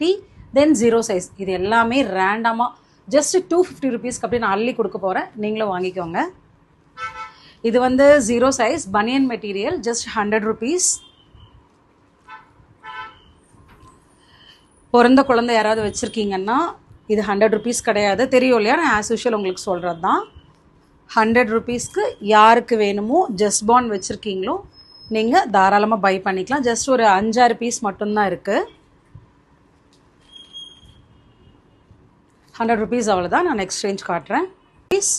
20, then 0 size. இது எல்லாமே ரேண்டமாக ஜஸ்ட் 250 rupeesக்கு அப்படி நான் அள்ளி கொடுக்க போகிறேன். நீங்களும் வாங்கிக்கோங்க. இது வந்து 0 size பனியன் மெட்டீரியல், ஜஸ்ட் 100 rupees. பிறந்த குழந்தை யாராவது வச்சுருக்கீங்கன்னா இது 100 rupees கிடையாது, தெரியும் இல்லையா? நான் ஆஸ் யூஷுவல் உங்களுக்கு சொல்கிறது தான். 100 rupeesக்கு யாருக்கு வேணுமோ ஜஸ்ட் பார்ன் வச்சுருக்கீங்களோ நீங்கள் தாராளமாக பை பண்ணிக்கலாம். ஜஸ்ட் ஒரு 5-6 பீஸ் மட்டும்தான் இருக்குது. 100 rupees அவ்வளோதான். நான் எக்ஸ்சேஞ்ச் காட்டுறேன். பீஸ்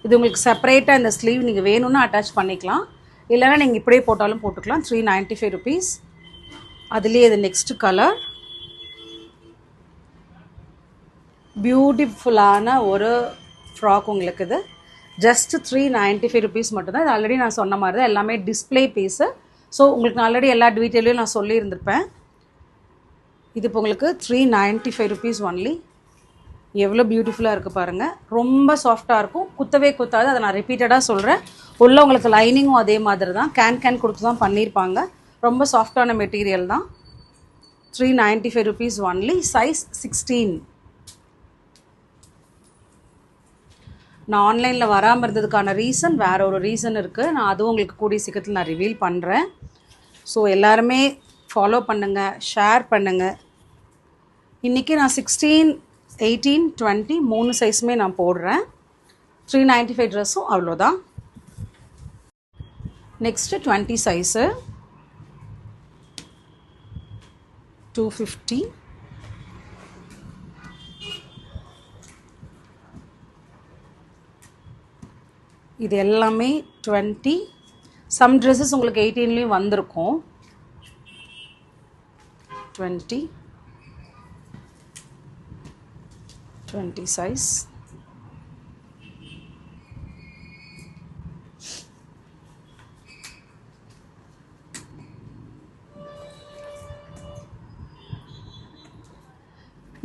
இது உங்களுக்கு செப்பரேட்டாக இந்த ஸ்லீவ் நீங்கள் வேணும்னா அட்டாச் பண்ணிக்கலாம், இல்லைனா நீங்கள் இப்படியே போட்டாலும் போட்டுக்கலாம். 395 rupees. அதுலேயே இது நெக்ஸ்ட் கலர் பியூட்டிஃபுல்லான ஒரு ஃப்ராக் உங்களுக்கு. இது ஜஸ்ட் 395 rupees மட்டும்தான். இது ஆல்ரெடி நான் சொன்ன மாதிரி தான் எல்லாமே டிஸ்பிளே பீஸு. ஸோ உங்களுக்கு நான் ஆல்ரெடி எல்லா டீட்டெயிலையும் நான் சொல்லியிருந்திருப்பேன். இது இப்போ உங்களுக்கு 395 rupees ஒன்லி. எவ்வளோ பியூட்டிஃபுல்லாக இருக்குது பாருங்கள். ரொம்ப சாஃப்டாக இருக்கும், குத்தவே குத்தாது. அதை நான் ரிப்பீட்டடாக சொல்கிறேன். உள்ள உங்களுக்கு லைனிங்கும் அதே மாதிரி தான் கேன் கொடுத்து தான் பண்ணியிருப்பாங்க. ரொம்ப சாஃப்டான மெட்டீரியல் தான். 395 rupees ஒன்லி. சைஸ் 16. நான் ஆன்லைனில் வராமல் இருந்ததுக்கான ரீசன் வேறு ஒரு ரீசன் இருக்குது. நான் அதுவும் உங்களுக்கு கூடிய சீக்கிரத்தில் நான் ரிவீல் பண்ணுறேன். ஸோ எல்லாருமே ஃபாலோ பண்ணுங்கள், ஷேர் பண்ணுங்கள். இன்றைக்கி நான் 16, 18, 20 3 சைஸுமே நான் போடுறேன். 395 ட்ரெஸ்ஸும் அவ்வளோதான். Next 20 size 250. இது எல்லாமே 20. சம் ட்ரெஸ்ஸஸ் உங்களுக்கு 18லேயும் வந்திருக்கும். 20 சைஸ்.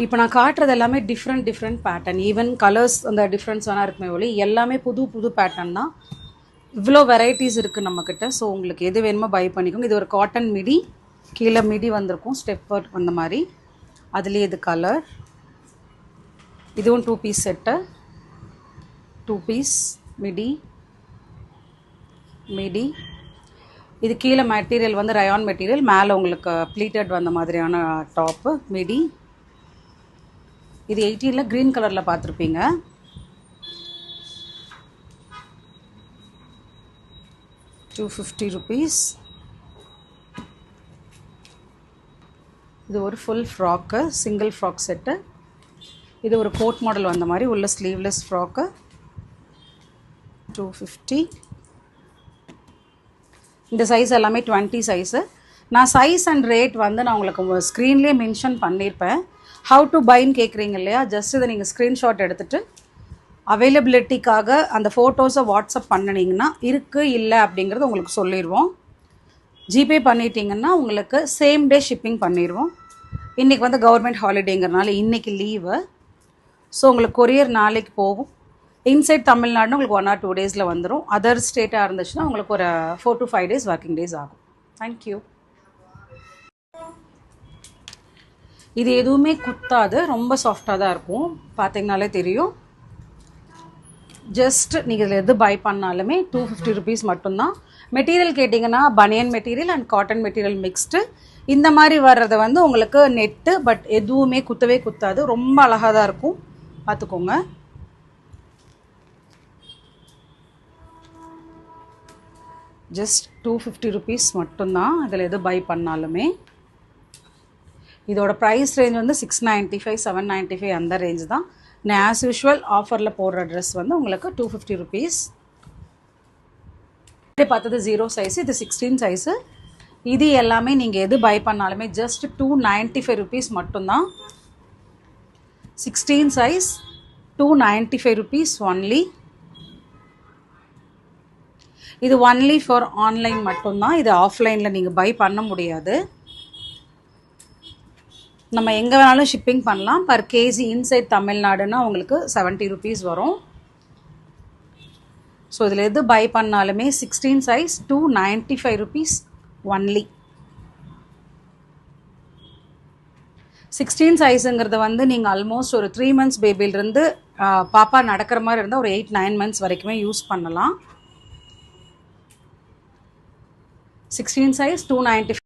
இப்போ நான் காட்டுறது எல்லாமே டிஃப்ரெண்ட் பேட்டர்ன். ஈவன் கலர்ஸ் அந்த டிஃப்ரென்ஸ் வேணால் இருக்குமே ஒளி, எல்லாமே புது பேட்டர்ன் தான். இவ்வளோ வெரைட்டிஸ் இருக்குது நம்மக்கிட்ட. ஸோ உங்களுக்கு எது வேணுமோ பை பண்ணிக்கோங்க. இது ஒரு காட்டன் மிடி, கீழே மிடி வந்திருக்கும் ஸ்டெப் ஒர்க் அந்த மாதிரி. அதுலேயே இது கலர். இதுவும் 2 பீஸ் செட்டு. 2 piece midi. இது கீழே மெட்டீரியல் வந்து ரயான் மெட்டீரியல், மேலே உங்களுக்கு ப்ளீட்டட் வந்த மாதிரியான டாப்பு மிடி. இது 18ல் க்ரீன் கலரில் பார்த்துருப்பீங்க. ₹250. இது ஒரு full frock, single frock set. இது ஒரு கோட் மாடல் வந்த மாதிரி உள்ள ஸ்லீவ்லெஸ் ஃப்ராக்கு. 250. இந்த சைஸ் எல்லாமே 20 சைஸு. நான் சைஸ் அண்ட் ரேட் வந்து நான் உங்களுக்கு ஸ்க்ரீன்லேயே மென்ஷன் பண்ணியிருப்பேன். ஹவு டு பைன்னு கேட்குறீங்க இல்லையா? ஜஸ்ட் இதை நீங்கள் ஸ்க்ரீன்ஷாட் எடுத்துகிட்டு அவைலபிலிட்டிக்காக அந்த ஃபோட்டோஸை வாட்ஸ்அப் பண்ணினீங்கன்னா இருக்குது இல்லை அப்படிங்கிறது உங்களுக்கு சொல்லிடுவோம். ஜிபே பண்ணிட்டீங்கன்னா உங்களுக்கு சேம் டே ஷிப்பிங் பண்ணிடுவோம். இன்றைக்கி வந்து கவர்மெண்ட் ஹாலிடேங்கிறனால இன்றைக்கி லீவு. ஸோ உங்களுக்கு கொரியர் நாளைக்கு போகும். இன்சைட் தமிழ்நாடுன்னு உங்களுக்கு 1 or 2 days வந்துடும். அதர் ஸ்டேட்டாக இருந்துச்சுன்னா உங்களுக்கு ஒரு 4 to 5 days ஒர்க்கிங் டேஸ் ஆகும். தேங்க்யூ. இது எதுவுமே குத்தாது, ரொம்ப சாஃப்டாக தான் இருக்கும். பார்த்தீங்கனாலே தெரியும். ஜஸ்ட் நீங்கள் இதில் எது பை பண்ணாலுமே 250 rupees மட்டும்தான். மெட்டீரியல் கேட்டிங்கன்னா பனியன் material and cotton material mixed. இந்த மாதிரி வர்றது வந்து உங்களுக்கு நெட்டு, பட் எதுவுமே குத்தவே குத்தாது. ரொம்ப அழகாக தான் இருக்கும், பார்த்துக்கோங்க. ஜஸ்ட் 250 rupees மட்டும்தான் இதில் எது பை பண்ணாலுமே. இதோட ப்ரைஸ் ரேஞ்ச் வந்து 695, 795 அந்த ரேஞ்ச் தான். நான் ஆஸ் யூஷுவல் ஆஃபரில் போடுற ட்ரெஸ் வந்து உங்களுக்கு 250 rupees. இது பார்த்தது 0 சைஸு, இது 16 சைஸு. இது எல்லாமே நீங்கள் எது பை பண்ணாலுமே ஜஸ்ட் 295 rupees மட்டும்தான். 16 சைஸ் 295 rupees ஒன்லி. இது ஒன்லி ஃபார் ஆன்லைன் மட்டும்தான். இது ஆஃப்லைனில் நீங்கள் பை பண்ண முடியாது. நம்ம எங்கே வேணாலும் ஷிப்பிங் பண்ணலாம். பர் கேஜி இன்சைட் தமிழ்நாடுன்னா உங்களுக்கு 70 rupees வரும். ஸோ இதில் எது பை பண்ணாலுமே 16 சைஸ் 295 rupees ஒன்லி. 16 சைஸுங்கிறது வந்து நீங்கள் ஆல்மோஸ்ட் ஒரு 3 months பேபிலிருந்து பாப்பா நடக்கிற மாதிரி இருந்தால் ஒரு 8-9 months வரைக்குமே யூஸ் பண்ணலாம். 16 சைஸ் 295.